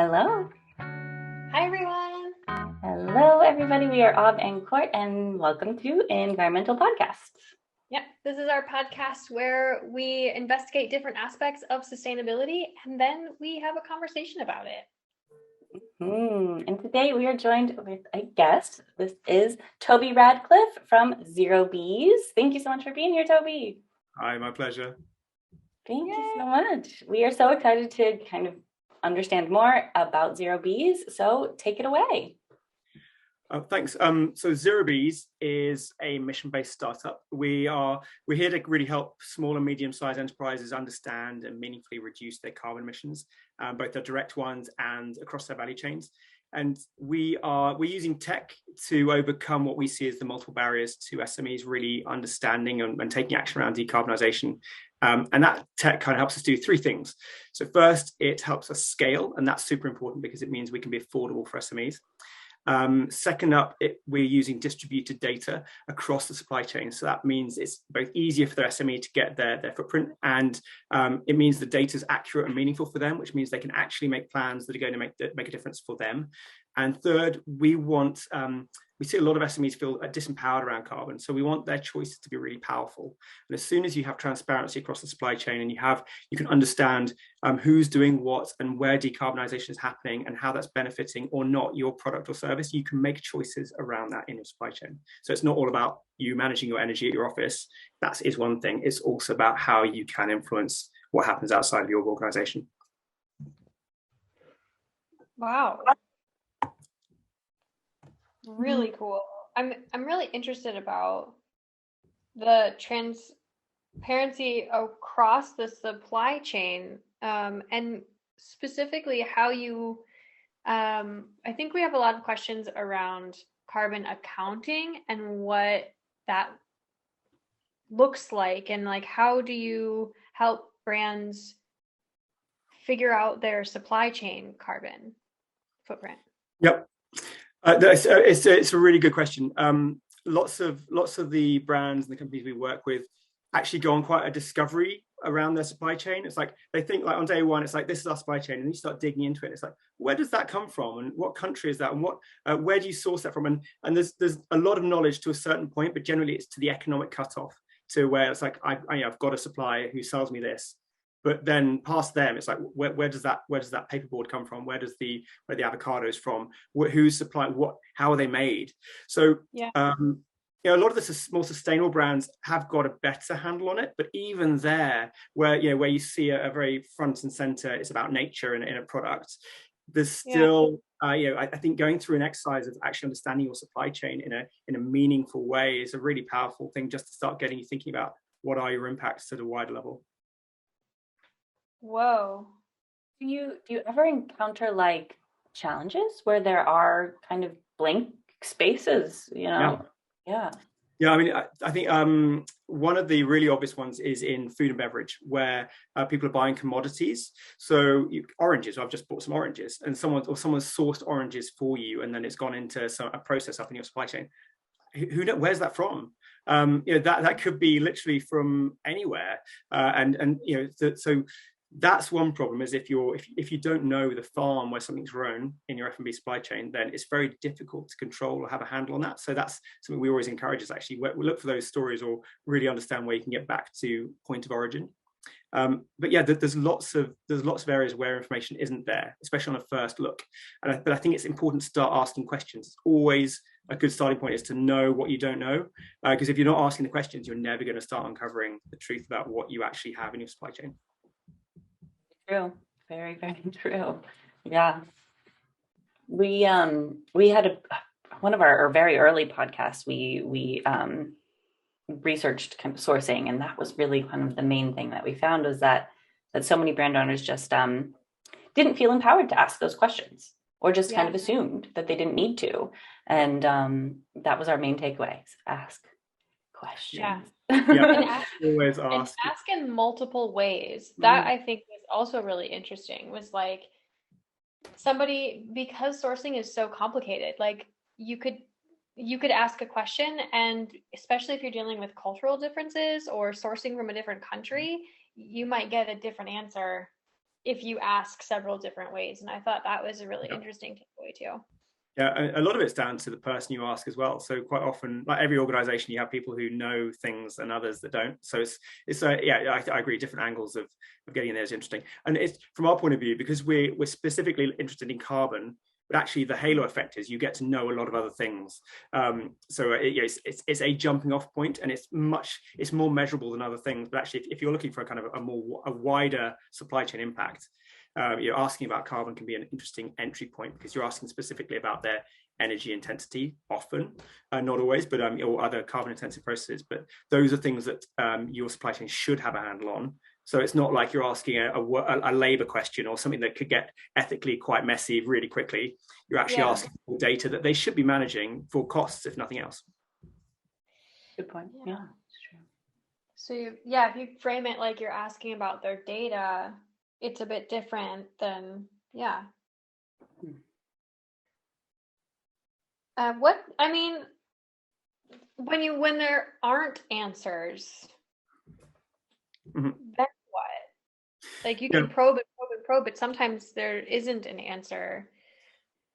Hello. Hi, everyone. Hello, everybody. We are Ob and Court, and welcome to EnvironMental Podcasts. Yep, this is our podcast where we investigate different aspects of sustainability, and then we have a conversation about it. And today we are joined with a guest. This is Toby Radcliffe from ZeroBees. Thank you so much for being here, Toby. Hi, my pleasure. Thank you so much. We are so excited to kind of understand more about ZeroBees, so take it away. Thanks. So ZeroBees is a mission-based startup. We're here to really help small and medium-sized enterprises understand and meaningfully reduce their carbon emissions, both their direct ones and across their value chains. And we're using tech to overcome what we see as the multiple barriers to SMEs really understanding and taking action around decarbonisation. And that tech kind of helps us do three things. So first, it helps us scale, and that's super important because it means we can be affordable for SMEs. Second up, we're using distributed data across the supply chain. So that means it's both easier for their SME to get their footprint, and it means the data is accurate and meaningful for them, which means they can actually make plans that are going to make a difference for them. And third, we see a lot of SMEs feel disempowered around carbon. So we want their choices to be really powerful. And as soon as you have transparency across the supply chain and you can understand who's doing what and where decarbonisation is happening and how that's benefiting or not your product or service, you can make choices around that in your supply chain. So it's not all about you managing your energy at your office. That is one thing. It's also about how you can influence what happens outside of your organisation. Wow. Really cool. I'm really interested about the transparency across the supply chain, and specifically how you I think we have a lot of questions around carbon accounting and what that looks like, and like how do you help brands figure out their supply chain carbon footprint? Yep. It's a really good question. Lots of the brands and the companies we work with actually go on quite a discovery around their supply chain. It's like they think like on day one, it's like this is our supply chain, and you start digging into it. It's like, where does that come from, and what country is that, and where do you source that from? And there's a lot of knowledge to a certain point, but generally it's to the economic cutoff, to where it's like I've got a supplier who sells me this. But then past them, it's like where does that paperboard come from? Where the avocados from? Who's supplying what? How are they made? So yeah, a lot of the more sustainable brands have got a better handle on it. But even there, where you see a very front and center, it's about nature in a product. There's still I think going through an exercise of actually understanding your supply chain in a meaningful way is a really powerful thing, just to start getting you thinking about what are your impacts at a wider level. Whoa. Do you ever encounter like challenges where there are kind of blank spaces, Yeah. I mean, I think one of the really obvious ones is in food and beverage, where people are buying commodities. So oranges, I've just bought some oranges, and someone's sourced oranges for you, and then it's gone into a process up in your supply chain. Who knows, where's that from? That could be literally from anywhere, so that's one problem. Is if you don't know the farm where something's grown in your F&B supply chain, then it's very difficult to control or have a handle on that. So that's something we always encourage, is actually we look for those stories or really understand where you can get back to point of origin. But yeah, there's lots of areas where information isn't there, especially on a first look. But I think it's important to start asking questions. It's always a good starting point is to know what you don't know, because if you're not asking the questions, you're never going to start uncovering the truth about what you actually have in your supply chain. True. Very, very true. Yeah. We had one of our very early podcasts, we researched kind of sourcing, and that was really kind of the main thing that we found, was that so many brand owners just didn't feel empowered to ask those questions, or just kind of assumed that they didn't need to. And that was our main takeaway: ask questions. Yeah. Always ask. And ask in multiple ways. That I think was also really interesting, was like somebody, because sourcing is so complicated, like you could ask a question, and especially if you're dealing with cultural differences or sourcing from a different country, you might get a different answer if you ask several different ways. And I thought that was a really interesting takeaway too. Yeah, a lot of it's down to the person you ask as well. So quite often, like every organization, you have people who know things and others that don't. So I agree. Different angles of getting in there is interesting. And it's from our point of view, because we're specifically interested in carbon, but actually the halo effect is you get to know a lot of other things. It's a jumping off point, and it's more measurable than other things. But actually, if you're looking for a kind of a wider supply chain impact, you're asking about carbon can be an interesting entry point, because you're asking specifically about their energy intensity often, not always, but or other carbon intensive processes. But those are things that your supply chain should have a handle on. So it's not like you're asking a labor question or something that could get ethically quite messy really quickly. You're actually asking for data that they should be managing for costs, if nothing else. Good point. Yeah, it's true. So if you frame it like you're asking about their data, it's a bit different than, when there aren't answers, then what? Like you can probe and probe and probe, but sometimes there isn't an answer.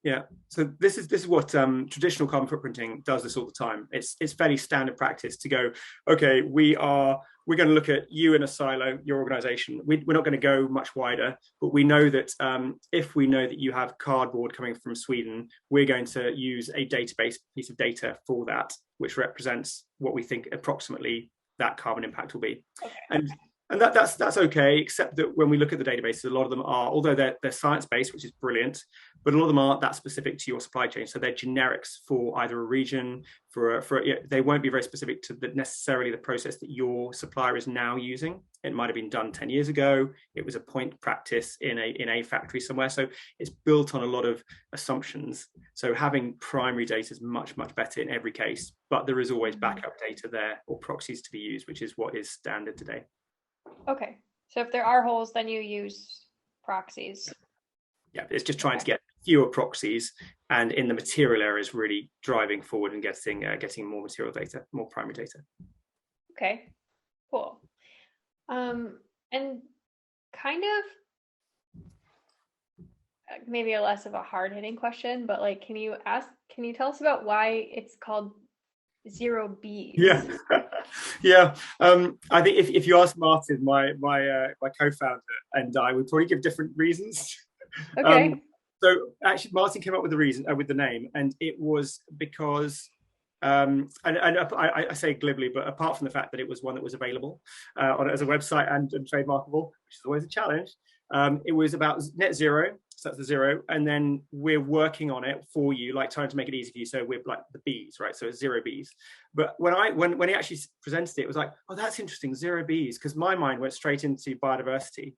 Yeah, so this is what traditional carbon footprinting does this all the time. It's fairly standard practice to go, okay, we're going to look at you in a silo, your organization. We're not going to go much wider, but we know that if we know that you have cardboard coming from Sweden, we're going to use a database piece of data for that, which represents what we think approximately that carbon impact will be. Okay. And that's okay, except that when we look at the databases, a lot of them are, although they're science-based, which is brilliant, but a lot of them aren't that specific to your supply chain. So they're generics for either a region, they won't be very specific to necessarily the process that your supplier is now using. It might have been done 10 years ago. It was a point practice in a factory somewhere. So it's built on a lot of assumptions. So having primary data is much, much better in every case, but there is always backup data there or proxies to be used, which is what is standard today. Okay, so if there are holes, then you use proxies. Yeah, it's just trying to get fewer proxies, and in the material areas, really driving forward and getting more material data, more primary data. Okay, cool. And kind of maybe a less of a hard-hitting question, but like, can you tell us about why it's called ZeroBees? Yeah. I think if you ask Martin, my co-founder, and I would probably give different reasons. Okay. So actually, Martin came up with the reason with the name, and it was because, and I say glibly, but apart from the fact that it was one that was available as a website and trademarkable, which is always a challenge, it was about net zero. So that's the zero, and then we're working on it for you, like trying to make it easy for you. So we're like the bees, right? So it's ZeroBees. But when he actually presented it, it was like, oh, that's interesting, ZeroBees, because my mind went straight into biodiversity,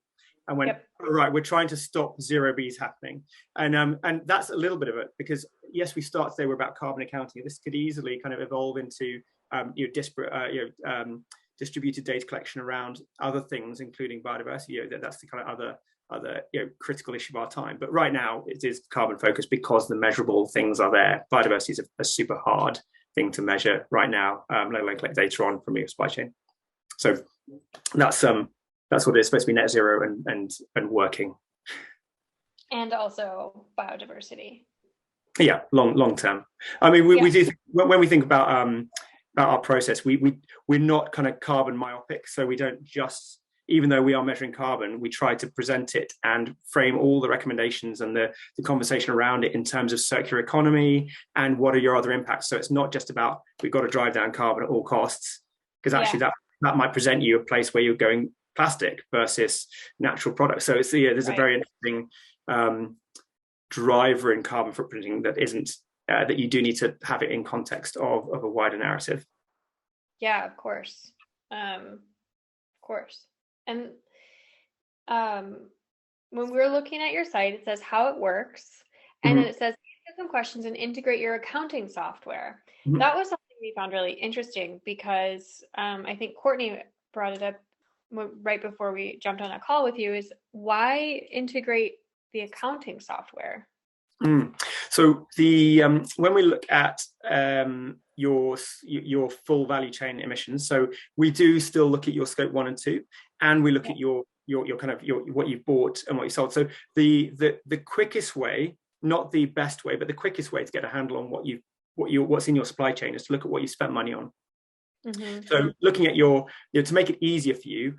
and went, right, we're trying to stop ZeroBees happening, and that's a little bit of it, because yes, we start today, we're about carbon accounting. This could easily kind of evolve into disparate, distributed data collection around other things, including biodiversity. That's the kind of other critical issue of our time. But right now it is carbon focused because the measurable things are there. Biodiversity is a super hard thing to measure right now, let alone collect data on from your supply chain. So that's what it is, supposed to be net zero and working. And also biodiversity. Yeah, long term. I mean, we do when we think about our process, we're not kind of carbon myopic, so we don't just, even though we are measuring carbon, we try to present it and frame all the recommendations and the conversation around it in terms of circular economy and what are your other impacts. So it's not just about we've got to drive down carbon at all costs, because actually that might present you a place where you're going plastic versus natural products. So it's there's a very interesting driver in carbon footprinting that isn't that you do need to have it in context of a wider narrative. Yeah, of course. And when we're looking at your site, it says how it works, and then it says answer some questions and integrate your accounting software. That was something we found really interesting, because I think Courtney brought it up right before we jumped on a call with you, is why integrate the accounting software? So the when we look at your full value chain emissions, so we do still look at your scope 1 and 2, and we look at your what you've bought and what you sold. So the quickest way, not the best way, but the quickest way to get a handle on what's in your supply chain is to look at what you spent money on. Mm-hmm. So looking at to make it easier for you,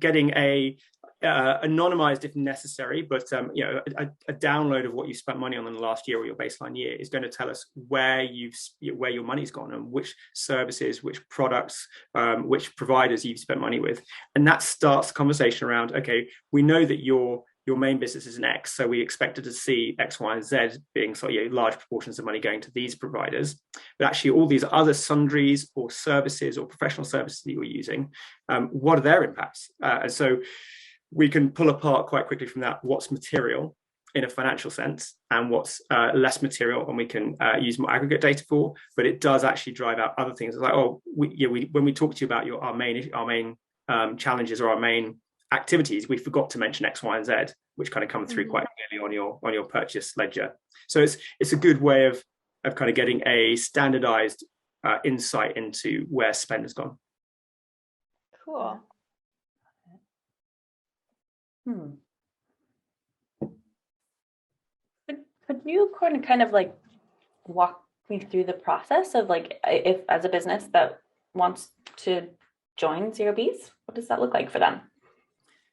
getting a anonymized if necessary, but a download of what you spent money on in the last year or your baseline year is going to tell us where your money's gone and which services, which products, which providers you've spent money with. And that starts the conversation around, okay, we know that your main business is an X, so we expected to see X, Y, and Z being large proportions of money going to these providers. But actually, all these other sundries or services or professional services that you're using, what are their impacts? And so we can pull apart quite quickly from that what's material in a financial sense and what's less material, and we can use more aggregate data for. But it does actually drive out other things. It's like, when we talk to you about our main challenges or our main activities, we forgot to mention X, Y, and Z, which kind of come through quite clearly on your purchase ledger. So it's a good way of kind of getting a standardized insight into where spend has gone. Cool. Could you kind of like walk me through the process of like, if as a business that wants to join ZeroBees, what does that look like for them?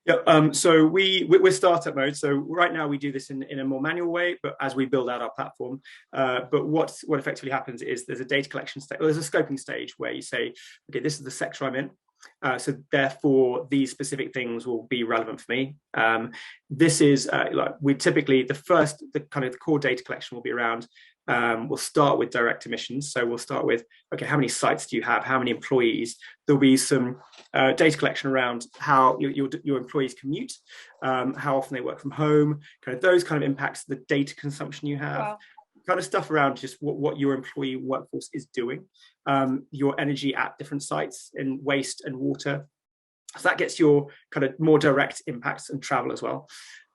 Yeah, so we're startup mode. So right now we do this in a more manual way, but as we build out our platform, but what effectively happens is there's a data collection stage, there's a scoping stage where you say, okay, this is the sector I'm in. So therefore, these specific things will be relevant for me. This is we typically the kind of the core data collection will be around. We'll start with direct emissions. So we'll start with, okay, how many sites do you have? How many employees? There'll be some data collection around how your employees commute, how often they work from home, kind of those kind of impacts the data consumption you have. Wow. Kind of stuff around just what your employee workforce is doing, your energy at different sites in waste and water. So that gets your kind of more direct impacts and travel as well.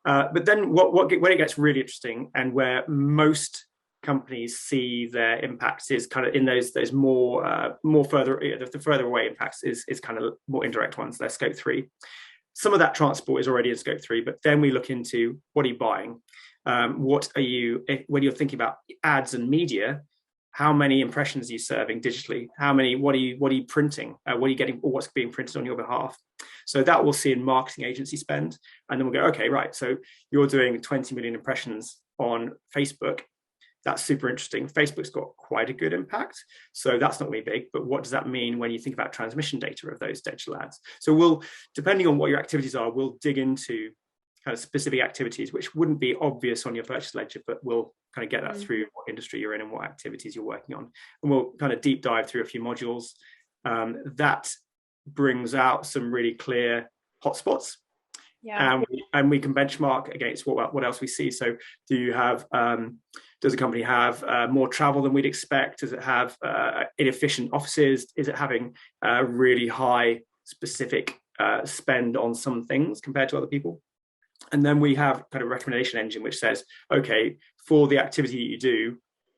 But then when it gets really interesting and where most companies see their impacts is kind of in those more further, the further away impacts is kind of more indirect ones. They're scope 3. Some of that transport is already in scope 3, but then we look into what are you buying? What are you, when you're thinking about ads and media, how many impressions are you serving digitally? What are you printing? What are you getting, or what's being printed on your behalf? So that we'll see in marketing agency spend. And then we'll go, okay, right. So you're doing 20 million impressions on Facebook. That's super interesting. Facebook's got quite a good impact. So that's not really big, but what does that mean when you think about transmission data of those digital ads? So we'll, depending on what your activities are, we'll dig into kind of specific activities, which wouldn't be obvious on your purchase ledger, but we'll kind of get that through what industry you're in and what activities you're working on. And we'll kind of deep dive through a few modules. That brings out some really clear hotspots. Yeah. And we can benchmark against what else we see. So does a company have more travel than we'd expect? Does it have inefficient offices? Is it having really high specific spend on some things compared to other people? And then we have kind of a recommendation engine which says, okay, for the activity that you do,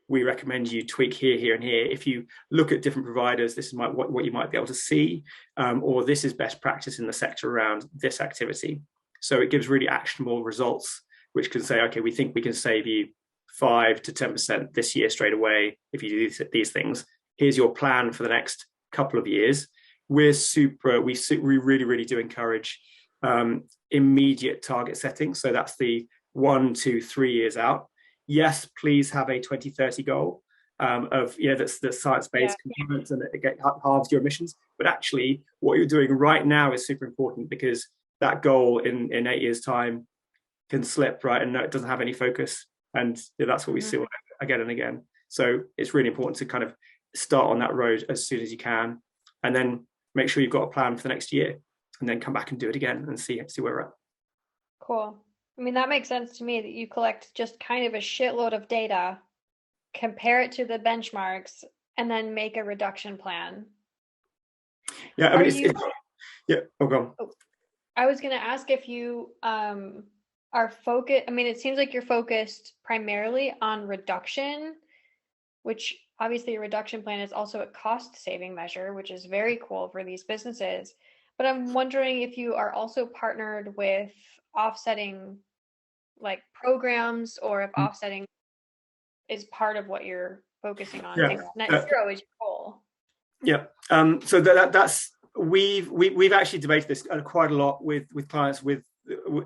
we recommend you tweak here, and here. If you look at different providers, this is what you might be able to see, or this is best practice in the sector around this activity. So it gives really actionable results, which can say, okay, we think we can save you 5 to 10% this year straight away if you do these things. Here's your plan for the next couple of years. We really, really do encourage immediate target setting. So that's the 1, 2, 3 years out. Yes, please have a 2030 goal of that's the science-based components and it halves your emissions. But actually, what you're doing right now is super important because that goal in 8 years' time can slip, right, and it doesn't have any focus. And that's what we see again and again. So it's really important to kind of start on that road as soon as you can, and then make sure you've got a plan for the next year, and then come back and do it again and see where we're at. Cool. I mean, that makes sense to me that you collect just kind of a shitload of data, compare it to the benchmarks, and then make a reduction plan. Yeah, I mean, go on. I was going to ask if you are focused. I mean, it seems like you're focused primarily on reduction, which obviously a reduction plan is also a cost saving measure, which is very cool for these businesses. But I'm wondering if you are also partnered with offsetting like programs, or if offsetting is part of what you're focusing on. Yeah. Net zero is your goal. Yeah. So that's we've actually debated this quite a lot with clients. With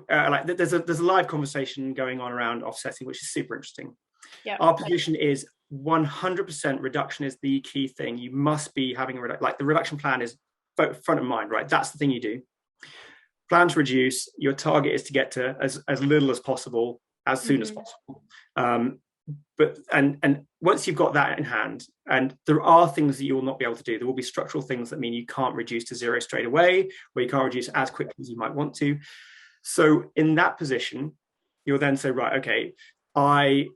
like there's a live conversation going on around offsetting, which is super interesting. Yeah. Our position is 100% reduction is the key thing. You must be having like the reduction plan is front of mind, right? That's the thing you do. Plan to reduce. Your target is to get to as little as possible, as soon as possible. But once you've got that in hand, and there are things that you will not be able to do. There will be structural things that mean you can't reduce to zero straight away, or you can't reduce as quickly as you might want to. So in that position, you'll then say, right, okay, I'm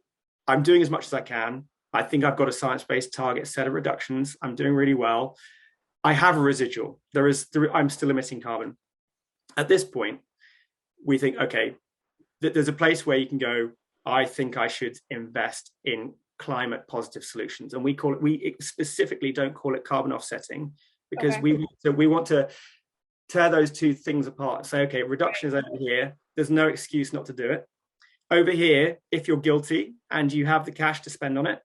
doing as much as I can. I think I've got a science-based target set of reductions. I'm doing really well. I have a residual. I'm still emitting carbon. At this point, we think, okay, there's a place where you can go, I think I should invest in climate positive solutions. And we specifically don't call it carbon offsetting, because we want to tear those two things apart and say, okay, reduction is over here. There's no excuse not to do it. Over here, if you're guilty and you have the cash to spend on it,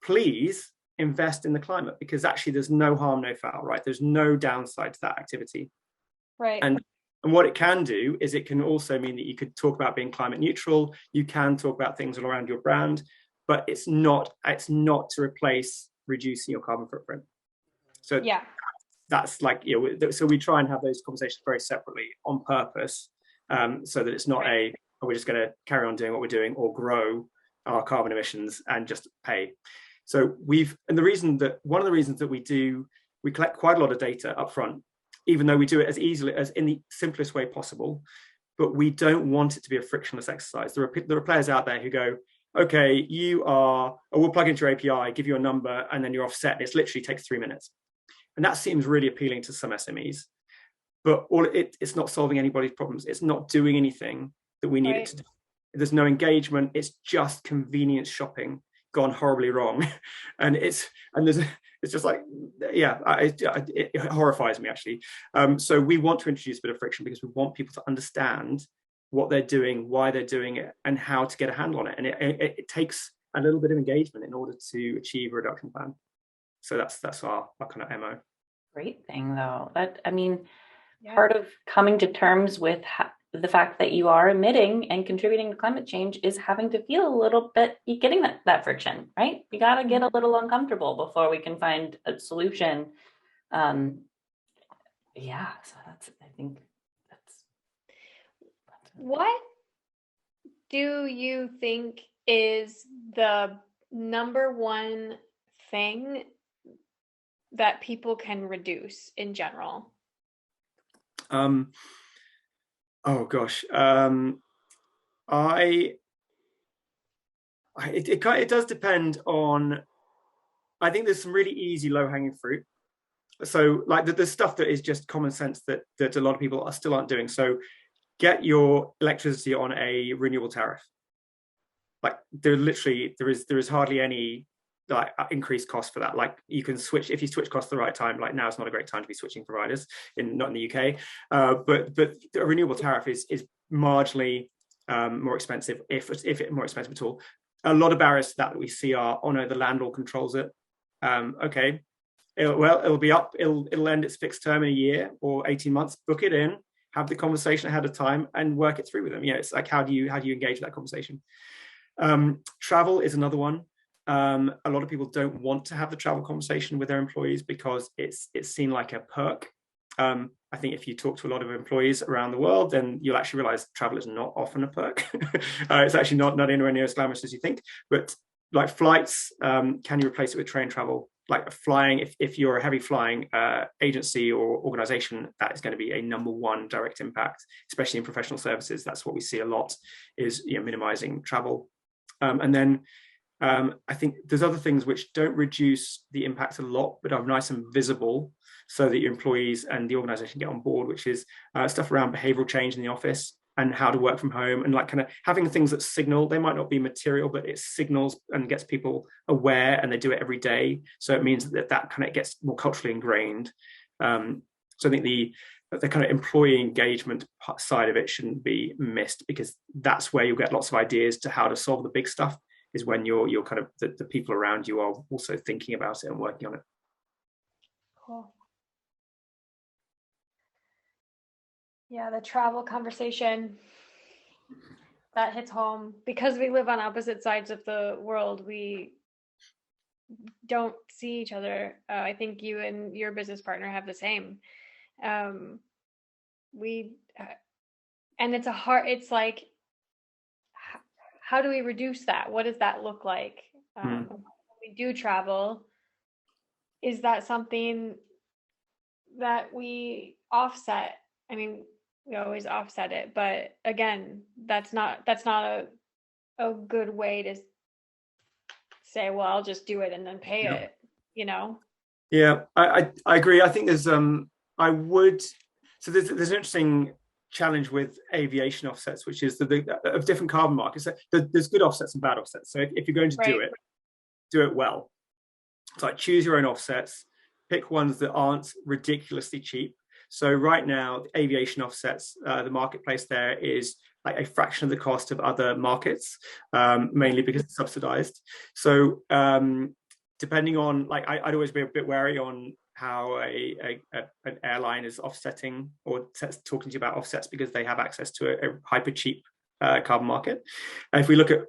please invest in the climate, because actually there's no harm, no foul, right? There's no downside to that activity. Right. And what it can do is it can also mean that you could talk about being climate neutral. You can talk about things all around your brand, but it's not to replace reducing your carbon footprint. So yeah, that's like, you know, so we try and have those conversations very separately on purpose, so that it's not we're just going to carry on doing what we're doing or grow our carbon emissions and just pay. So one of the reasons that we collect quite a lot of data up front, even though we do it as easily as in the simplest way possible, but we don't want it to be a frictionless exercise. There are players out there who go, okay, we'll plug into your API, give you a number, and then you're offset. It literally takes 3 minutes. And that seems really appealing to some SMEs, but it's not solving anybody's problems. It's not doing anything that we need it to do. There's no engagement. It's just convenience shopping gone horribly wrong. And it's just like, yeah, it horrifies me, actually. So we want to introduce a bit of friction, because we want people to understand what they're doing, why they're doing it, and how to get a handle on it. And it takes a little bit of engagement in order to achieve a reduction plan. So that's our kind of MO. Great thing, though. Part of coming to terms with the fact that you are emitting and contributing to climate change is having to feel a little bit, getting that friction, right? You got to get a little uncomfortable before we can find a solution. So I think that's what do you think is the number one thing that people can reduce in general? Oh gosh, it does depend on. I think there's some really easy low-hanging fruit. So like there's stuff that is just common sense that a lot of people still aren't doing. So get your electricity on a renewable tariff. Like there is hardly any like increased cost for that. Like you can switch if you switch costs at the right time. Like now is not a great time to be switching providers, not in the UK. But a renewable tariff is marginally more expensive, if more expensive at all. A lot of barriers to that we see are, oh no, the landlord controls it. Okay, it'll be up. It'll end its fixed term in a year or 18 months. Book it in, have the conversation ahead of time, and work it through with them. It's like how do you engage that conversation? Travel is another one. A lot of people don't want to have the travel conversation with their employees because it's seen like a perk. I think if you talk to a lot of employees around the world, then you'll actually realize travel is not often a perk. It's actually not anywhere near as glamorous as you think. But like flights, can you replace it with train travel? Like flying, if you're a heavy flying agency or organization, that is going to be a number one direct impact, especially in professional services. That's what we see a lot, is minimizing travel. And then I think there's other things which don't reduce the impact a lot, but are nice and visible so that your employees and the organization get on board, which is stuff around behavioral change in the office and how to work from home, and like kind of having things that signal. They might not be material, but it signals and gets people aware, and they do it every day. So it means that kind of gets more culturally ingrained. So I think the kind of employee engagement side of it shouldn't be missed, because that's where you'll get lots of ideas to how to solve the big stuff, is when you're kind of the people around you are also thinking about it and working on it. Cool. Yeah, the travel conversation, that hits home. Because we live on opposite sides of the world, we don't see each other. I think you and your business partner have the same. We and it's like, how do we reduce that? What does that look like? When we do travel, is that something that we offset? I mean, we always offset it, but again, that's not a good way to say, well, I'll just do it and then pay it, you know? Yeah, I agree. I think there's there's an interesting challenge with aviation offsets, which is of different carbon markets. There's good offsets and bad offsets. So if you're going to do it well. It's like, choose your own offsets, pick ones that aren't ridiculously cheap. So right now, aviation offsets, the marketplace there is like a fraction of the cost of other markets, mainly because it's subsidized. So depending on, like, I'd always be a bit wary on how an airline is offsetting or talking to you about offsets, because they have access to a hyper cheap carbon market. And if we look at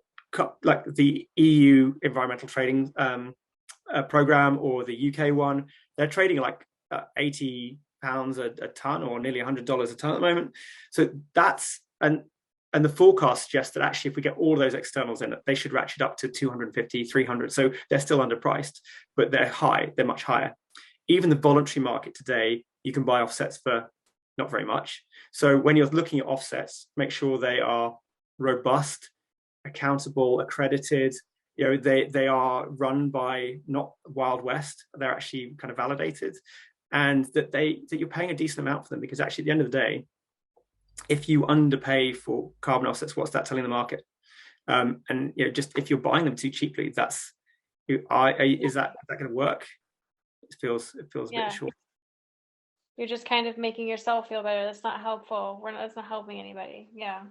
like the EU environmental trading program or the UK one, they're trading like £80 a ton, or nearly $100 a ton at the moment. So that's and the forecast suggests that actually, if we get all those externals in, they should ratchet up to 250, 300. So they're still underpriced, but they're much higher. Even the voluntary market today, you can buy offsets for not very much. So when you're looking at offsets, make sure they are robust, accountable, accredited. You know, they are run by not Wild West. They're actually kind of validated, and that you're paying a decent amount for them, because actually at the end of the day, if you underpay for carbon offsets, what's that telling the market? And you know, just if you're buying them too cheaply, is that going to work? It feels a bit short. You're just kind of making yourself feel better. That's not helpful. That's not helping anybody. Yeah.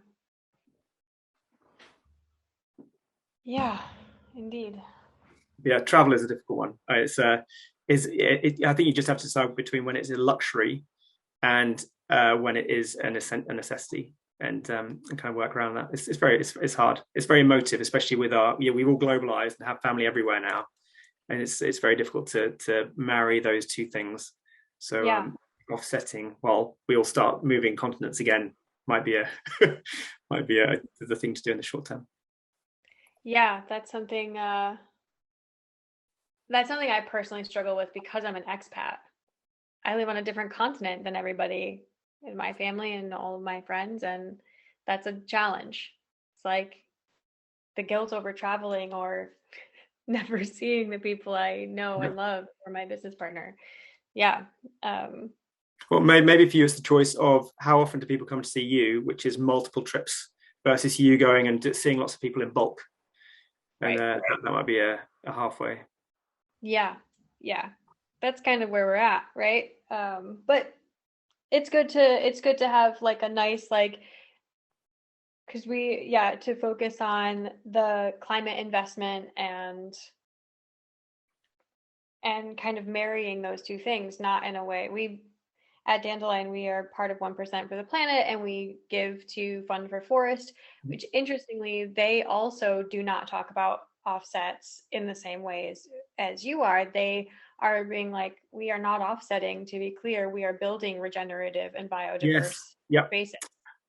Yeah, indeed. Yeah, travel is a difficult one. I think you just have to decide between when it's a luxury and when it is a necessity, and kind of work around that. It's hard. It's very emotive, especially with we're all globalized and have family everywhere now, and it's very difficult to marry those two things. So offsetting while we all start moving continents again might be the thing to do in the short term. Yeah, that's something I personally struggle with, because I'm an expat. I live on a different continent than everybody in my family and all of my friends, and that's a challenge. It's like the guilt over traveling or never seeing the people I know and love, or my business partner. Yeah. Well, maybe for you, it's the choice of how often do people come to see you, which is multiple trips, versus you going and seeing lots of people in bulk. And that might be a halfway. Yeah. That's kind of where we're at, right? But it's good to have like a nice, like, because to focus on the climate investment and kind of marrying those two things, not in a way. At Dandelion, we are part of 1% for the Planet, and we give to Fund for Forest, which interestingly, they also do not talk about offsets in the same ways as you are. They are being like, we are not offsetting, to be clear, we are building regenerative and biodiverse spaces.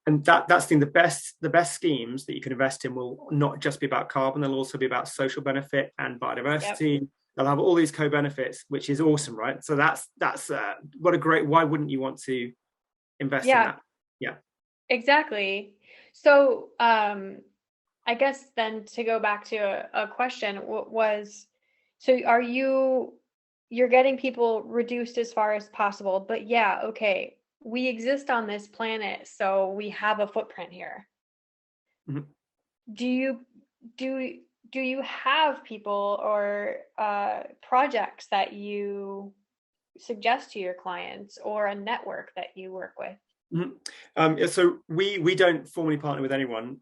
And that's the best schemes that you can invest in will not just be about carbon, they'll also be about social benefit and biodiversity. Yep. They'll have all these co-benefits, which is awesome, right? So that's what a great, why wouldn't you want to invest in that? Yeah, exactly. So I guess then to go back to a question was, so you're getting people reduced as far as possible, but okay, we exist on this planet, so we have a footprint here. Mm-hmm. Do you have people or projects that you suggest to your clients, or a network that you work with? So we don't formally partner with anyone,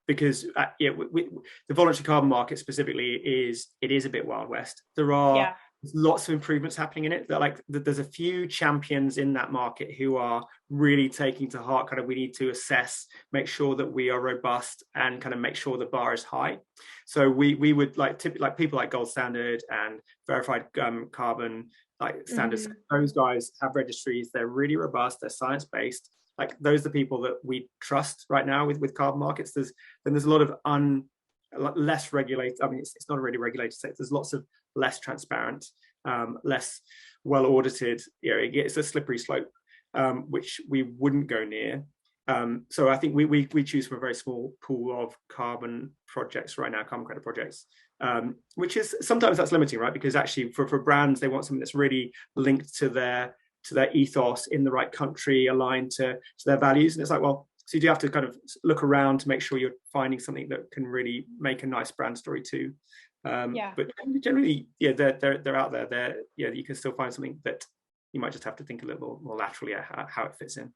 because the voluntary carbon market specifically is a bit Wild West. There are lots of improvements happening in it. There's a few champions in that market who are really taking to heart kind of, we need to assess, make sure that we are robust, and kind of make sure the bar is high. So we would typically people like Gold Standard and Verified Carbon standards. Those guys have registries. They're really robust. They're science-based. Those are the people that we trust right now with carbon markets. There's a lot of less regulated. I mean, it's not a really regulated sector. There's lots of less transparent, less well audited. It's a slippery slope, which we wouldn't go near. So I think we choose from a very small pool of carbon projects right now, carbon credit projects, which is sometimes that's limiting, right? Because actually for brands, they want something that's really linked to their ethos, in the right country, aligned to their values. And it's so you do have to kind of look around to make sure you're finding something that can really make a nice brand story too. But generally, they're out there. You can still find something that you might just have to think a little more laterally at how it fits in.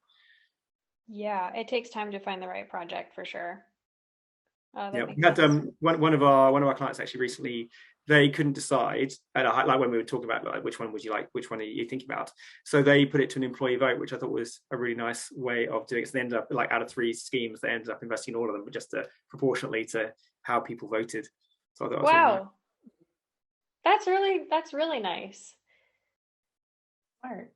Yeah, it takes time to find the right project for sure. We had one of our clients actually recently. They couldn't decide, like when we were talking about which one would you like, which one are you thinking about. So they put it to an employee vote, which I thought was a really nice way of doing it. So they ended up out of 3 schemes, they ended up investing in all of them, but just proportionately to how people voted. So I thought, wow, that's really nice. Smart.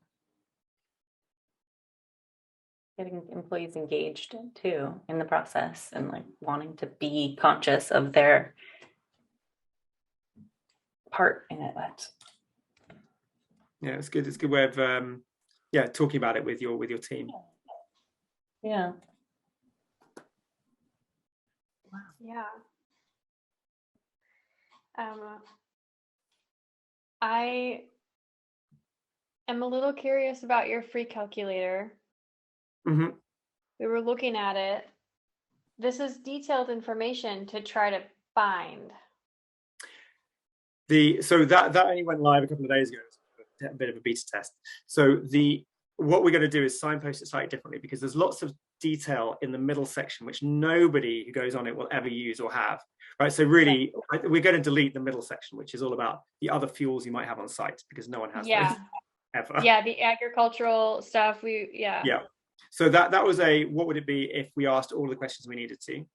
Getting employees engaged too in the process, and wanting to be conscious of their part in it. It's good. It's a good way of talking about it with your team. Yeah. Wow. Yeah. I am a little curious about your free calculator. We were looking at it. This is detailed information to try to find. So that only went live a couple of days ago. A bit of a beta test. So what we're going to do is signpost it slightly differently, because there's lots of detail in the middle section which nobody who goes on it will ever use or have. Right. So really, we're going to delete the middle section, which is all about the other fuels you might have on site, because no one has those ever. Yeah, the agricultural stuff. Yeah. So that was what would it be if we asked all the questions we needed to?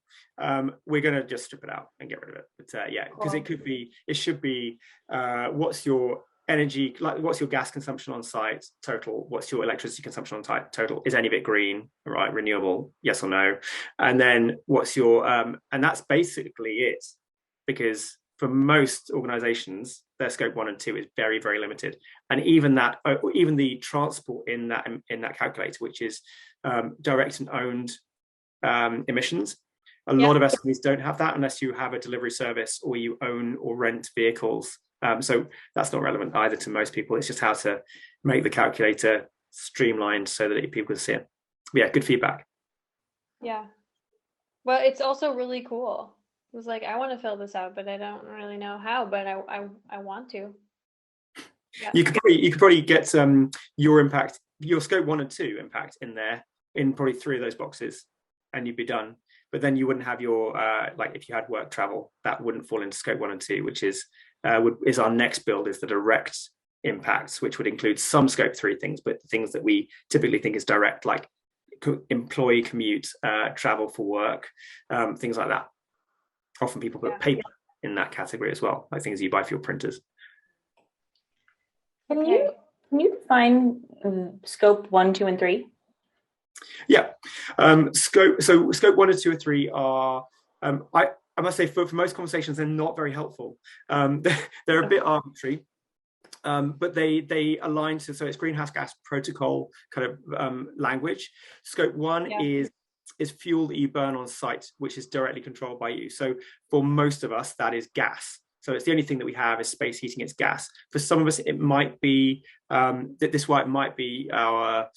We're going to just strip it out and get rid of it. But because it should be, what's your energy, what's your gas consumption on site total? What's your electricity consumption on site total? Is any of it green, right? Renewable, yes or no? And then what's your, and that's basically it, because for most organizations, their scope 1 and 2 is very, very limited. And even the transport in that calculator, which is direct and owned emissions, a lot of SMEs don't have that unless you have a delivery service or you own or rent vehicles. So that's not relevant either to most people. It's just how to make the calculator streamlined so that people can see it. But good feedback. Yeah. Well, it's also really cool. It was I want to fill this out, but I don't really know how, but I want to. Yeah. You could probably get your impact, your scope 1 and 2 impact in there, in probably 3 of those boxes, and you'd be done. But then you wouldn't have your if you had work travel, that wouldn't fall into scope 1 and 2, which is our next build, is the direct impacts, which would include some scope 3 things, but the things that we typically think is direct, like employee commute, travel for work, things like that. Often people put paper in that category as well, like things you buy for your printers. Can you define scope 1, 2, and 3? Yeah, scope 1 and 2 and 3 are, I must say, for most conversations, they're not very helpful. They're a bit arbitrary, but they align to, so it's greenhouse gas protocol kind of language. Scope 1 is fuel that you burn on site, which is directly controlled by you. So for most of us, that is gas. So it's the only thing that we have is space heating, it's gas. For some of us, it might be, it might be our,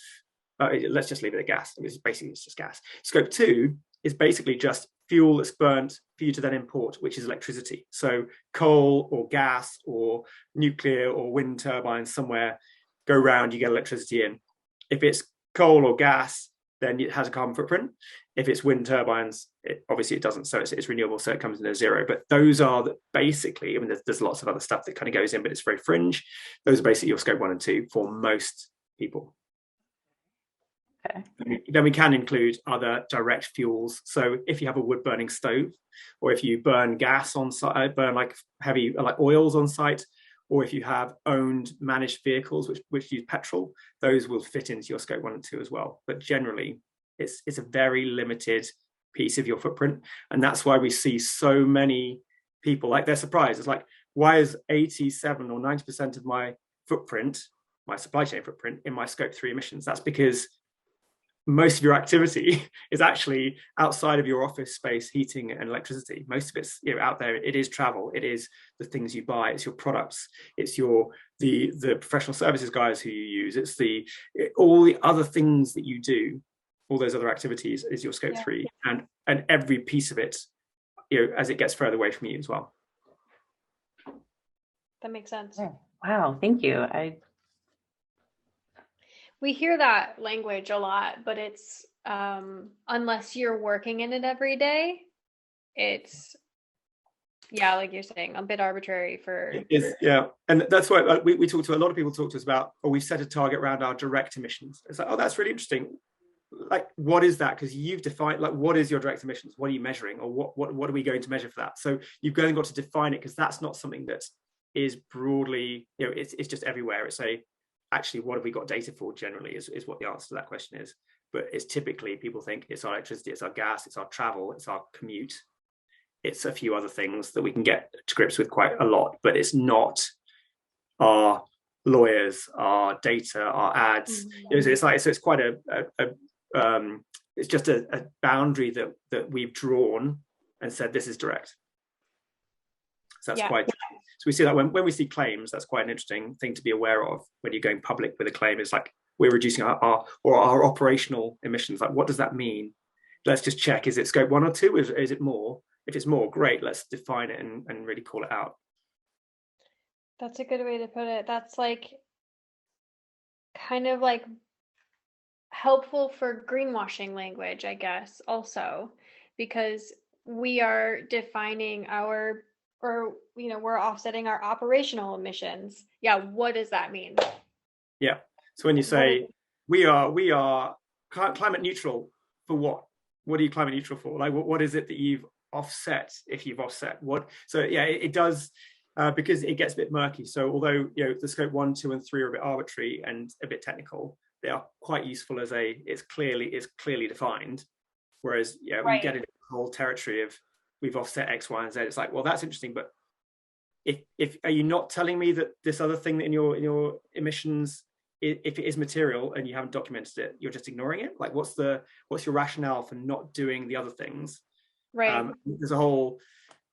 let's just leave it at gas. It's just gas. Scope 2 is basically just fuel that's burnt for you to then import, which is electricity. So coal or gas or nuclear or wind turbines somewhere go round, you get electricity in. If it's coal or gas, then it has a carbon footprint. If it's wind turbines, obviously it doesn't, so it's renewable, so it comes in at zero. But those are basically, I mean, there's lots of other stuff that kind of goes in, but it's very fringe. Those are basically your scope 1 and 2 for most people. Okay. Then we can include other direct fuels. So if you have a wood burning stove, or if you burn gas on site, burn like heavy like oils on site, or if you have owned managed vehicles which use petrol, those will fit into your scope 1 and 2 as well. But generally, it's a very limited piece of your footprint. And that's why we see so many people, like, they're surprised. It's like, why is 87 or 90% of my footprint, my supply chain footprint, in my scope 3 emissions? That's because most of your activity is actually outside of your office space, heating and electricity. Most of it's, out there. It is travel. It is the things you buy. It's your products. It's the professional services guys who you use. It's all the other things that you do. All those other activities is your scope 3, and every piece of it, as it gets further away from you as well. That makes sense. Wow, thank you. We hear that language a lot, but it's unless you're working in it every day, it's like you're saying, a bit arbitrary for. It is, and that's why we talk to a lot of people. Talk to us about, we set a target around our direct emissions. It's like, that's really interesting. Like, what is that? Because you've defined, like, what is your direct emissions? What are you measuring, or what are we going to measure for that? So you've got to define it, because that's not something that is broadly, it's just everywhere. It's actually, what have we got data for generally is what the answer to that question is. But it's typically, people think it's our electricity, it's our gas, it's our travel, it's our commute. It's a few other things that we can get to grips with quite a lot, but it's not our lawyers, our data, our ads. Mm-hmm. It's quite it's just a boundary that we've drawn and said, this is direct. So that's quite. So we see that when we see claims, that's quite an interesting thing to be aware of when you're going public with a claim. Is like, we're reducing our operational emissions. Like, what does that mean? Let's just check. Is it scope 1 or 2? Is it more? If it's more, great. Let's define it and really call it out. That's a good way to put it. That's like kind of like helpful for greenwashing language, I guess, also, because we are defining we're offsetting our operational emissions. What does that mean? So when you say we are climate neutral, for what are you climate neutral for? Like, what is it that you've offset, if you've offset what? So it does, because it gets a bit murky. So although the scope 1, 2 and 3 are a bit arbitrary and a bit technical, they are quite useful as it's clearly defined. Whereas we get into the whole territory of, we've offset X, Y, and Z. It's like, well, that's interesting, but if are you not telling me that this other thing in your emissions, if it is material and you haven't documented it, you're just ignoring it? Like, what's your rationale for not doing the other things? Right. There's a whole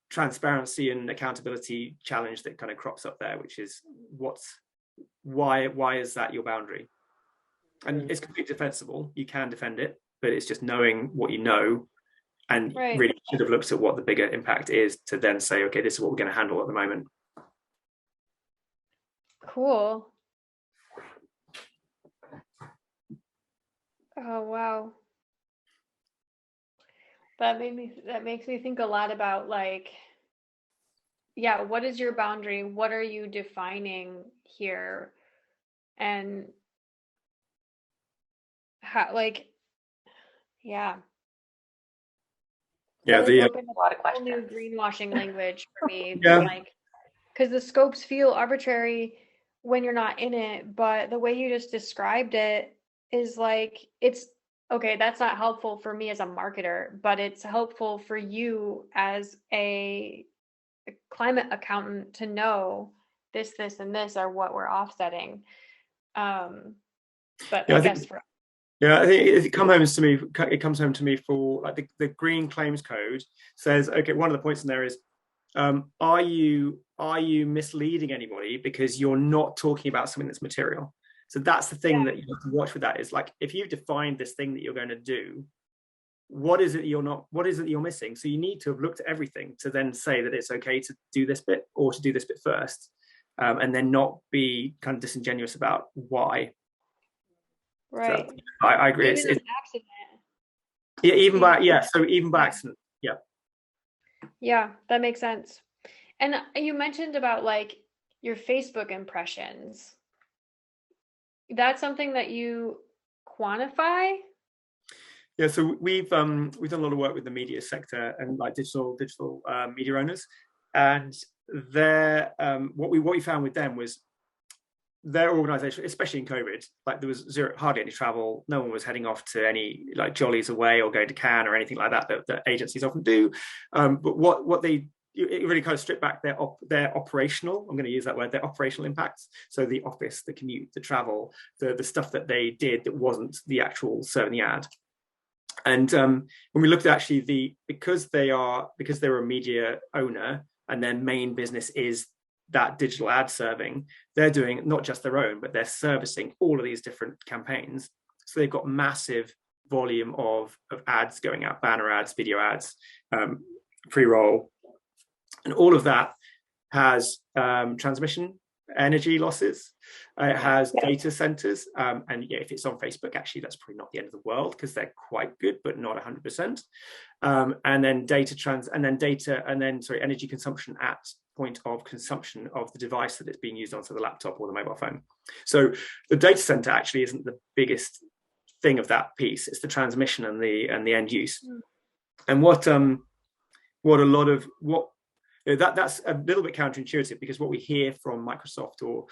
transparency and accountability challenge that kind of crops up there, which is why is that your boundary? And it's completely defensible. You can defend it, but it's just knowing what you know, and really should have looked at what the bigger impact is to then say, okay, this is what we're going to handle at the moment. Cool. Oh, wow. That makes me think a lot about, like, what is your boundary? What are you defining here? And how, like, opened up a lot of questions. New greenwashing language for me. Like, because the scopes feel arbitrary when you're not in it, but the way you just described it is like, it's okay, that's not helpful for me as a marketer, but it's helpful for you as a climate accountant to know this, and this are what we're offsetting. But I guess for I think it comes home to me for, like, the Green Claims Code says, okay, one of the points in there is, are you misleading anybody because you're not talking about something that's material? So that's the thing that you have to watch with that, is like, if you've defined this thing that you're going to do, what is it you're missing? So you need to have looked at everything to then say that it's okay to do this bit or to do this bit first, and then not be kind of disingenuous about why. Right. So I agree. Even an accident. Yeah, even by accident. Yeah. Yeah, that makes sense. And you mentioned about like your Facebook impressions. That's something that you quantify? Yeah, so we've done a lot of work with the media sector and like digital media owners, and their what we found with them was their organization, especially in COVID, like there was hardly any travel. No one was heading off to any like jollies away or going to Cannes or anything like that agencies often do. But what they it really kind of stripped back their operational, I'm going to use that word, their operational impacts. So the office, the commute, the travel, the stuff that they did that wasn't the actual serving the ad. And when we looked at actually because they're a media owner and their main business is that digital ad serving, they're doing not just their own, but they're servicing all of these different campaigns. So they've got massive volume of ads going out, banner ads, video ads, pre-roll, and all of that has transmission energy losses. It has data centers, and yeah, if it's on Facebook, actually, that's probably not the end of the world because they're quite good, but not 100%. And then energy consumption at point of consumption of the device that it's being used on, so the laptop or the mobile phone. So the data center actually isn't the biggest thing of that piece; it's the transmission and the end use. And that's a little bit counterintuitive, because what we hear from Microsoft or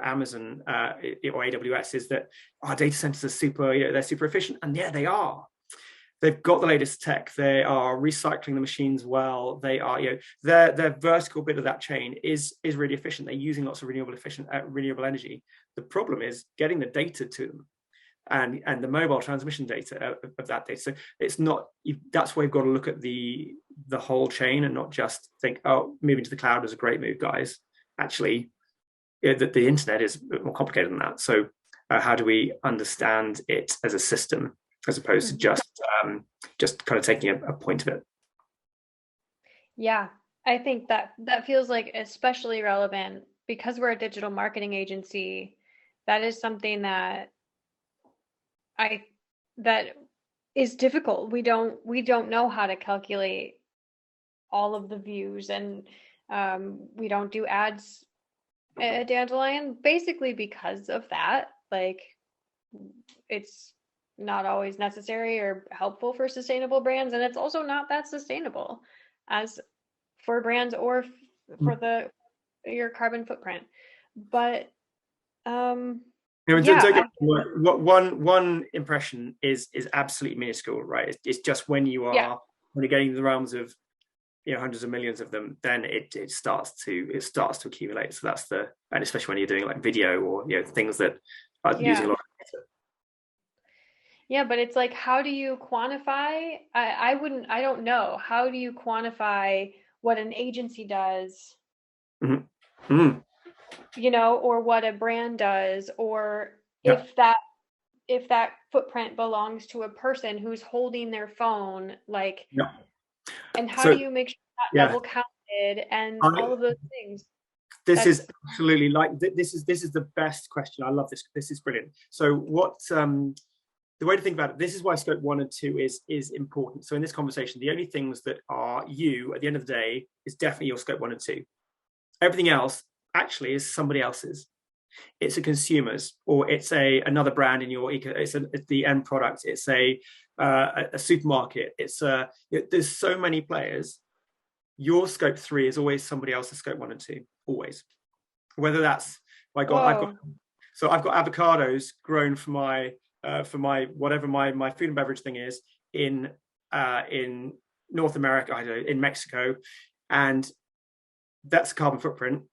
Amazon or AWS is that our data centers are they're super efficient, and yeah, they are. They've got the latest tech. They are recycling the machines well. They are, their vertical bit of that chain is really efficient. They're using lots of renewable energy. The problem is getting the data to them, and the mobile transmission data of that data. So it's not. That's why you've got to look at the whole chain and not just think, oh, moving to the cloud is a great move, guys. Actually, the internet is a bit more complicated than that. So how do we understand it as a system, as opposed to just kind of taking a point of it? Yeah, I think that feels like especially relevant because we're a digital marketing agency. That is something that is difficult. We don't know how to calculate all of the views, and we don't do ads at Dandelion basically because of that. Like, it's not always necessary or helpful for sustainable brands, and it's also not that sustainable as for brands or for your carbon footprint. But one impression is absolutely minuscule, right? It's just when you're getting in the realms of hundreds of millions of them, then it starts to accumulate. So and especially when you're doing like video or things that are using a lot of data. Yeah, but it's like, how do you quantify? I don't know. How do you quantify what an agency does? Mm-hmm. Mm-hmm. Or what a brand does, or if that footprint belongs to a person who's holding their phone, like, and how do you make sure that double counted and all of those things? This is absolutely this is the best question. I love this. This is brilliant. So what the way to think about it, this is why scope 1 and 2 is important. So in this conversation, the only things that are you at the end of the day is definitely your scope 1 and 2. Everything else actually is somebody else's. It's a consumer's, or it's another brand in your it's the end product. It's a supermarket. There's so many players. Your scope 3 is always somebody else's scope 1 and 2, always. Whether that's I've got avocados grown for my whatever my food and beverage thing is in North America, I don't know, in Mexico, and that's a carbon footprint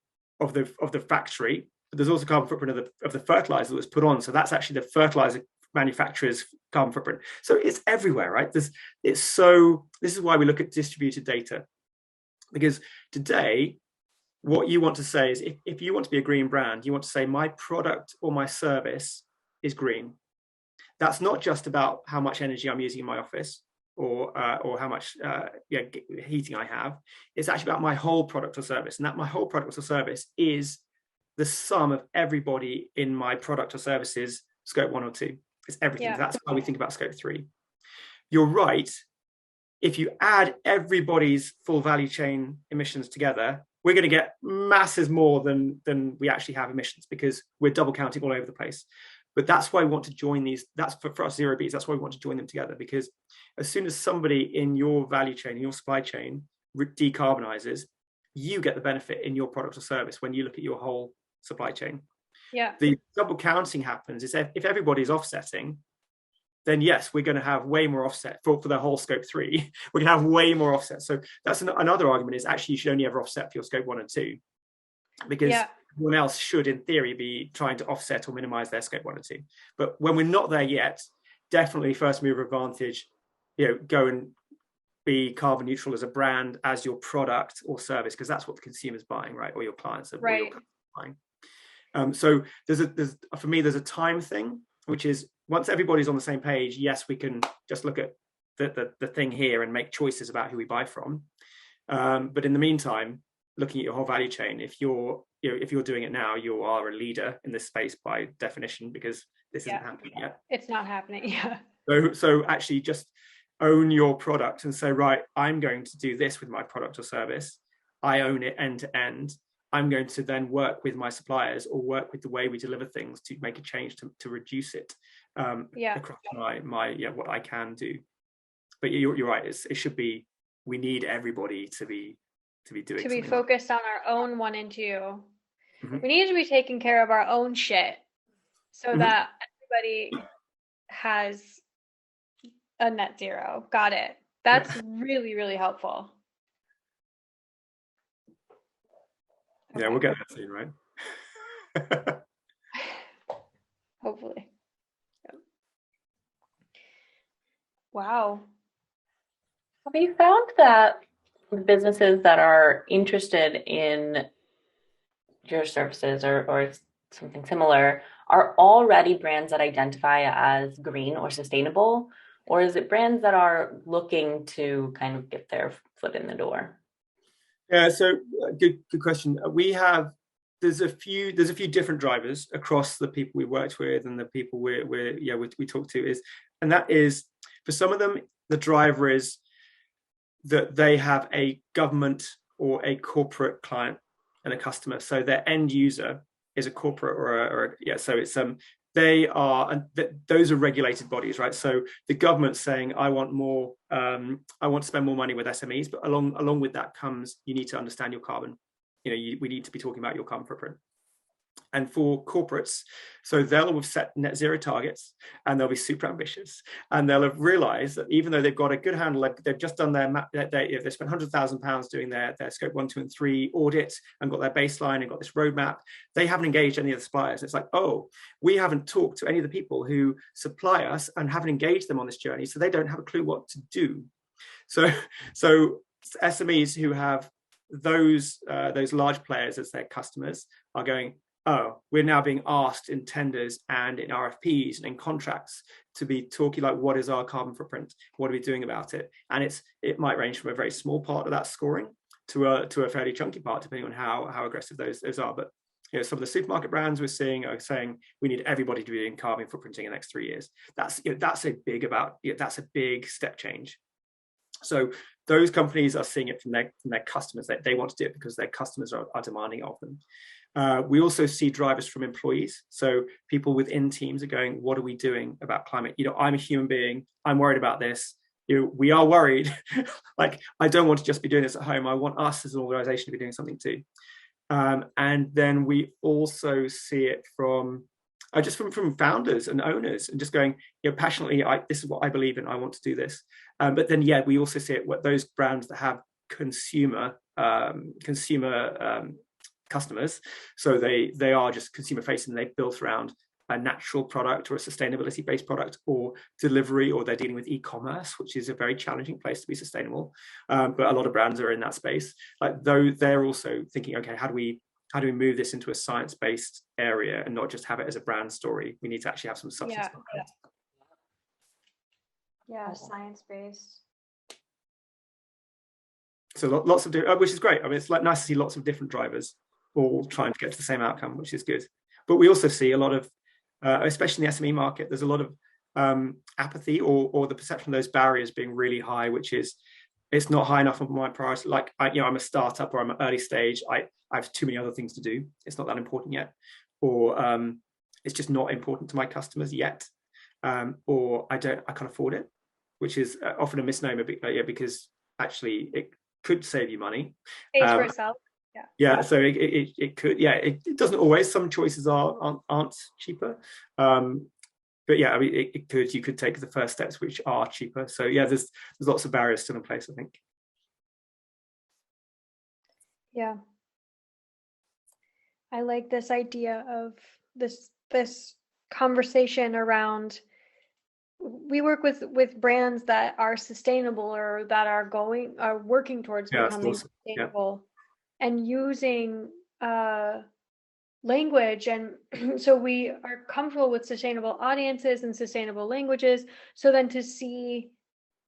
of the factory. But there's also carbon footprint of the fertilizer that was put on. So that's actually the fertilizer manufacturer's carbon footprint. So it's everywhere, right? This is why we look at distributed data, because today what you want to say is if you want to be a green brand, you want to say my product or my service is green. That's not just about how much energy I'm using in my office or how much heating I have. It's actually about my whole product or service, and that my whole product or service is the sum of everybody in my product or services scope 1 or 2. It's everything. Yeah. That's how we think about scope 3. You're right. If you add everybody's full value chain emissions together, we're going to get masses more than we actually have emissions, because we're double counting all over the place. But that's why we want to join these. That's for us ZeroBees. That's why we want to join them together, because as soon as somebody in your value chain, in your supply chain, decarbonizes, you get the benefit in your product or service when you look at your whole supply chain. Yeah. The double counting happens is if everybody's offsetting, then yes, we're going to have way more offset for the whole scope 3. We're going to have way more offset. So that's another argument, is actually you should only ever offset for your scope 1 and 2, because everyone else should, in theory, be trying to offset or minimize their scope 1 and 2. But when we're not there yet, definitely first mover advantage, go and be carbon neutral as a brand, as your product or service, because that's what the consumer's buying, right? Or your clients are buying. So for me, there's a time thing, which is once everybody's on the same page, yes, we can just look at the thing here and make choices about who we buy from. But in the meantime, looking at your whole value chain, if you're doing it now, you are a leader in this space by definition, because this isn't happening yet. It's not happening. Yeah. So actually just own your product and say, right, I'm going to do this with my product or service. I own it end to end. I'm going to then work with my suppliers or work with the way we deliver things to make a change to reduce it across my what I can do. But you're right. It should be, we need everybody to be doing, to be focused on our own 1 and 2. Mm-hmm. We need to be taking care of our own shit so that everybody has a net zero. Got it. That's really, really helpful. Yeah, we'll get that soon, right? Hopefully. Yep. Wow. Have you found that businesses that are interested in your services or something similar are already brands that identify as green or sustainable? Or is it brands that are looking to kind of get their foot in the door? Yeah, so good question. There's a few different drivers across the people we worked with and the people we talk to, and that is, for some of them, the driver is that they have a government or a corporate client and a customer. So their end user is a corporate so it's they are, and those are regulated bodies, right? So the government's saying, I want to spend more money with SMEs, but along with that comes, you need to understand your carbon. We need to be talking about your carbon footprint. And for corporates, so they'll have set net zero targets and they'll be super ambitious, and they'll have realized that even though they've got a good handle, they've just done their map, they've spent £100,000 doing their scope 1, 2, and 3 audit and got their baseline and got this roadmap, they haven't engaged any of the suppliers. It's like, oh, we haven't talked to any of the people who supply us and haven't engaged them on this journey, so they don't have a clue what to do. So SMEs who have those large players as their customers are going, oh, we're now being asked in tenders and in RFPs and in contracts to be talking like, what is our carbon footprint? What are we doing about it? And it might range from a very small part of that scoring to a fairly chunky part, depending on how aggressive those are. But some of the supermarket brands we're seeing are saying we need everybody to be doing carbon footprinting in the next 3 years. That's a big step change. So those companies are seeing it from their customers. They want to do it because their customers are demanding of them. We also see drivers from employees. So people within teams are going, what are we doing about climate? I'm a human being. I'm worried about this. We are worried. Like, I don't want to just be doing this at home. I want us as an organization to be doing something too. And then we also see it from founders and owners, and just going, passionately, this is what I believe in. I want to do this. But then, we also see it what those brands that have consumer customers. So they are just consumer facing. They've built around a natural product or a sustainability based product or delivery, or they're dealing with e-commerce, which is a very challenging place to be sustainable. But a lot of brands are in that space. Like, though, they're also thinking, okay, how do we move this into a science-based area and not just have it as a brand story? We need to actually have some substance. Yeah, science-based. So lots of which is great. I mean, it's like nice to see lots of different drivers all trying to get to the same outcome, which is good. But we also see a lot of, especially in the SME market, there's a lot of apathy or the perception of those barriers being really high, which is it's not high enough on my priority. Like I'm a startup or I'm at early stage. I have too many other things to do. It's not that important yet, or it's just not important to my customers yet, or I can't afford it, which is often a misnomer. Because actually it could save you money. Pays for itself. Yeah, so it could. Yeah, it doesn't always. Some choices aren't cheaper. But yeah, I mean, it could. You could take the first steps, which are cheaper. So yeah, there's lots of barriers still in place, I think. Yeah, I like this idea of this conversation around. We work with brands that are sustainable or that are working towards becoming sustainable, and using language, and so we are comfortable with sustainable audiences and sustainable languages. So then to see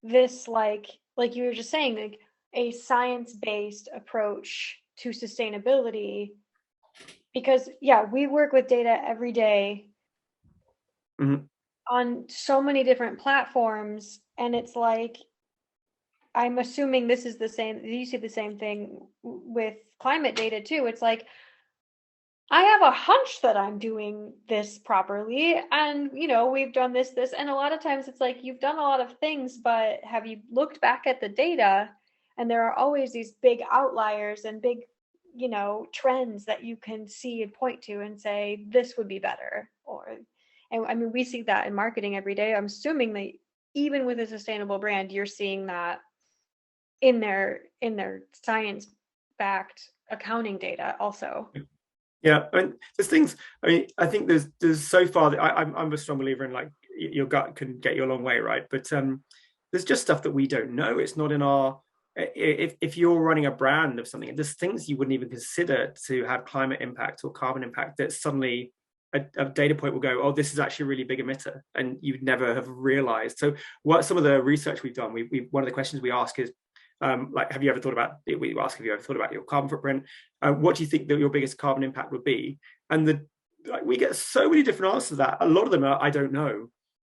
this, like you were just saying, like a science-based approach to sustainability, because we work with data every day on so many different platforms, and it's like, I'm assuming this is the same, you see the same thing with climate data too. It's like, I have a hunch that I'm doing this properly, and we've done this, and a lot of times it's like, you've done a lot of things, but have you looked back at the data? And there are always these big outliers and big, trends that you can see and point to and say, this would be better. And I mean, we see that in marketing every day. I'm assuming that even with a sustainable brand, you're seeing that in their science-backed accounting data also. Yeah, I mean, there's things. I mean, I think there's so far that I'm a strong believer in, like, your gut can get you a long way, right? But there's just stuff that we don't know. It's not in our. If you're running a brand of something, there's things you wouldn't even consider to have climate impact or carbon impact that suddenly a data point will go, oh, this is actually a really big emitter, and you'd never have realized. So what some of the research we've done, one of the questions we ask is, like, have you ever thought about, we ask, have you ever thought about your carbon footprint? What do you think that your biggest carbon impact would be? And we get so many different answers to that. A lot of them are, I don't know.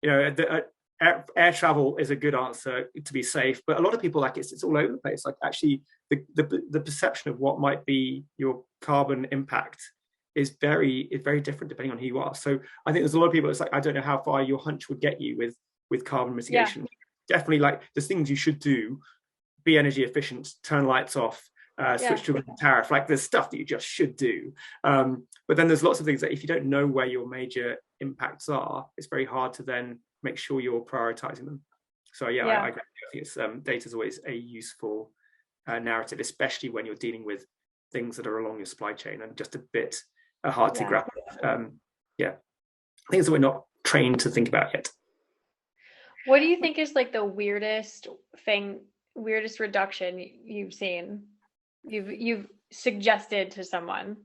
Air travel is a good answer to be safe, but a lot of people, like, it's all over the place. Like, actually, the perception of what might be your carbon impact is very different depending on who you are. So I think there's a lot of people, it's like, I don't know how far your hunch would get you with carbon mitigation. Definitely, like, there's things you should do. Be energy efficient, turn lights off, switch to a tariff. Like, there's stuff that you just should do. But then there's lots of things that if you don't know where your major impacts are, it's very hard to then make sure you're prioritizing them. So I agree. I think it's data is always a useful narrative, especially when you're dealing with things that are along your supply chain and just a bit hard to grapple with. Things that we're not trained to think about yet. What do you think is like the weirdest reduction you've seen, you've suggested to someone?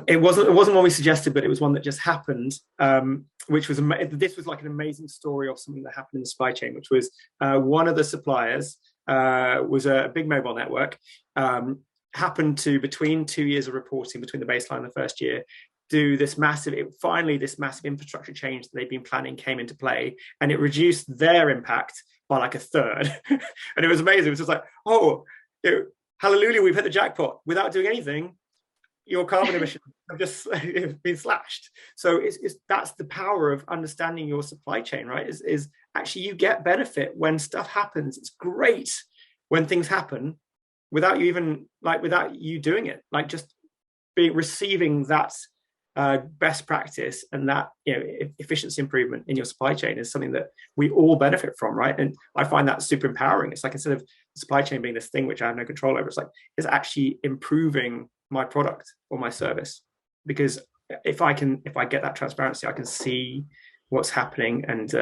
It wasn't one we suggested, but it was one that just happened, which was this was like an amazing story of something that happened in the supply chain, which was one of the suppliers was a big mobile network, happened to, between 2 years of reporting, between the baseline and the first year, do this massive infrastructure change that they've been planning came into play, and it reduced their impact by like a third. And it was amazing. It was just like, oh, hallelujah, we've hit the jackpot. Without doing anything, your carbon emissions have just been slashed. So that's the power of understanding your supply chain, right? Is actually you get benefit when stuff happens. It's great when things happen without you doing it, like just receiving that best practice and that efficiency improvement in your supply chain is something that we all benefit from, right? And I find that super empowering. It's like, instead of the supply chain being this thing which I have no control over, it's actually improving my product or my service, because if I get that transparency, I can see what's happening, and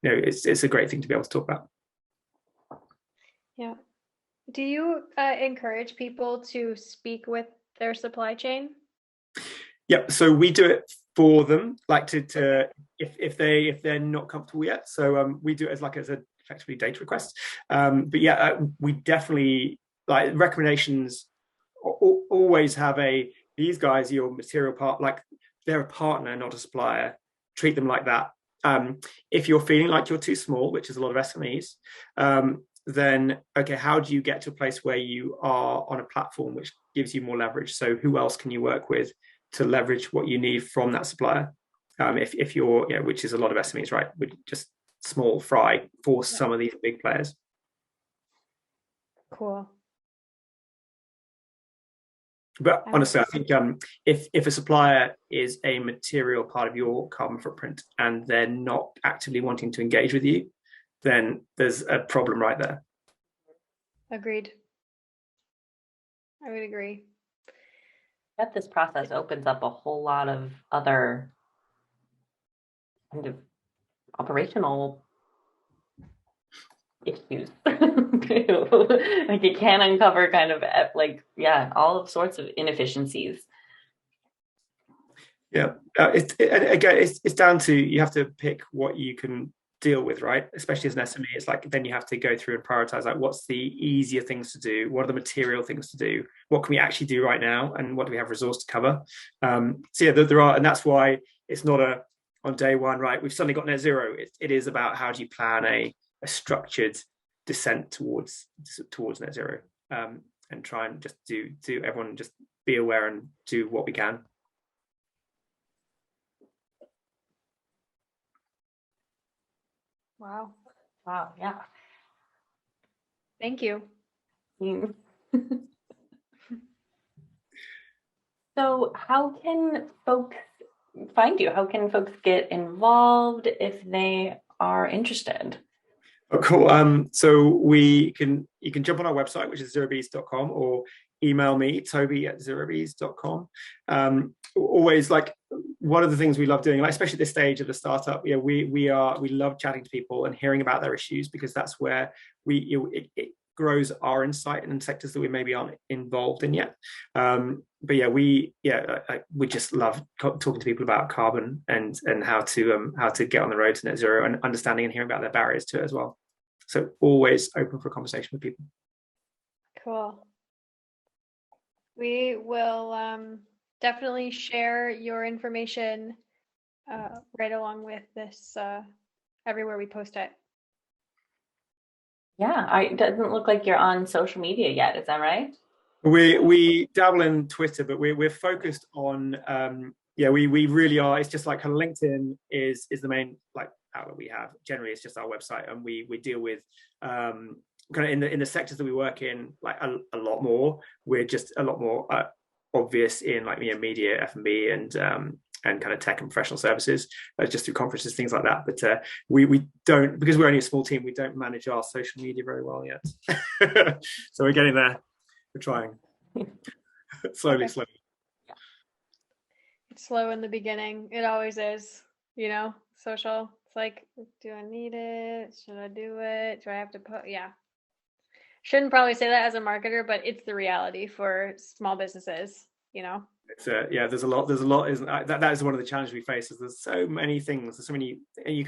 it's a great thing to be able to talk about. Yeah. Do you encourage people to speak with their supply chain? Yeah, so we do it for them, like to if they're not comfortable yet. So we do it as a effectively data request. But we definitely like recommendations always have these guys, your material part, like they're a partner, not a supplier. Treat them like that. If you're feeling like you're too small, which is a lot of SMEs, then okay, how do you get to a place where you are on a platform which gives you more leverage? So who else can you work with to leverage what you need from that supplier? If you're, which is a lot of SMEs, right? With just small fry for some of these big players. Cool. But honestly, I think if a supplier is a material part of your carbon footprint and they're not actively wanting to engage with you, then there's a problem right there. Agreed. I would agree. That this process opens up a whole lot of other kind of operational issues. Like it can uncover kind of all sorts of inefficiencies. Yeah, it's down to, you have to pick what you can deal with, right? Especially as an SME, it's like then you have to go through and prioritize, like what's the easier things to do, what are the material things to do, what can we actually do right now, and what do we have resource to cover. So yeah, there are, and that's why it's not on day one, right, we've suddenly got net zero. It is about how do you plan a structured descent towards net zero, and try and just do everyone just be aware and do what we can. Wow. Yeah. Thank you. So how can folks find you? How can folks get involved if they are interested? Oh, cool. So you can jump on our website, which is zerobees.com, or email me, toby@zerobees.com. Always, like, one of the things we love doing, like, especially at this stage of the startup, we love chatting to people and hearing about their issues, because that's where it grows our insight in sectors that we maybe aren't involved in yet. But yeah, we just love talking to people about carbon and how to get on the road to net zero, and understanding and hearing about their barriers to it as well. So always open for a conversation with people. Cool. We will definitely share your information right along with this everywhere we post it. Yeah, it doesn't look like you're on social media yet. Is that right? We dabble in Twitter, but we're focused on we really are. It's just like kind of LinkedIn is the main like outlet we have. Generally, it's just our website, and we deal with kind of in the sectors that we work in, like a lot more. We're just a lot more obvious in, like, media, F&B, and kind of tech and professional services, just through conferences, things like that. But we don't, because we're only a small team, we don't manage our social media very well yet. So we're getting there. We're trying. slowly. Yeah. It's slow in the beginning. It always is, social. It's like, do I need it? Should I do it? Do I have to put, Shouldn't probably say that as a marketer, but it's the reality for small businesses, It's there's a lot, isn't that is one of the challenges we face, is there's so many things, there's so many, and you've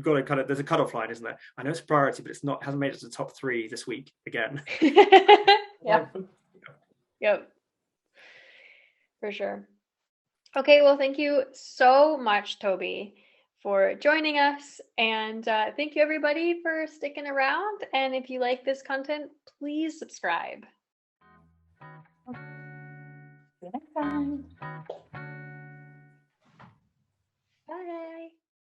got to kind of, there's a cutoff line, isn't there? I know it's a priority, but hasn't made it to the top 3 this week again. Yeah. Yep. For sure. Okay, well, thank you so much, Toby, for joining us. And thank you, everybody, for sticking around. And if you like this content, please subscribe. See you next time. Bye.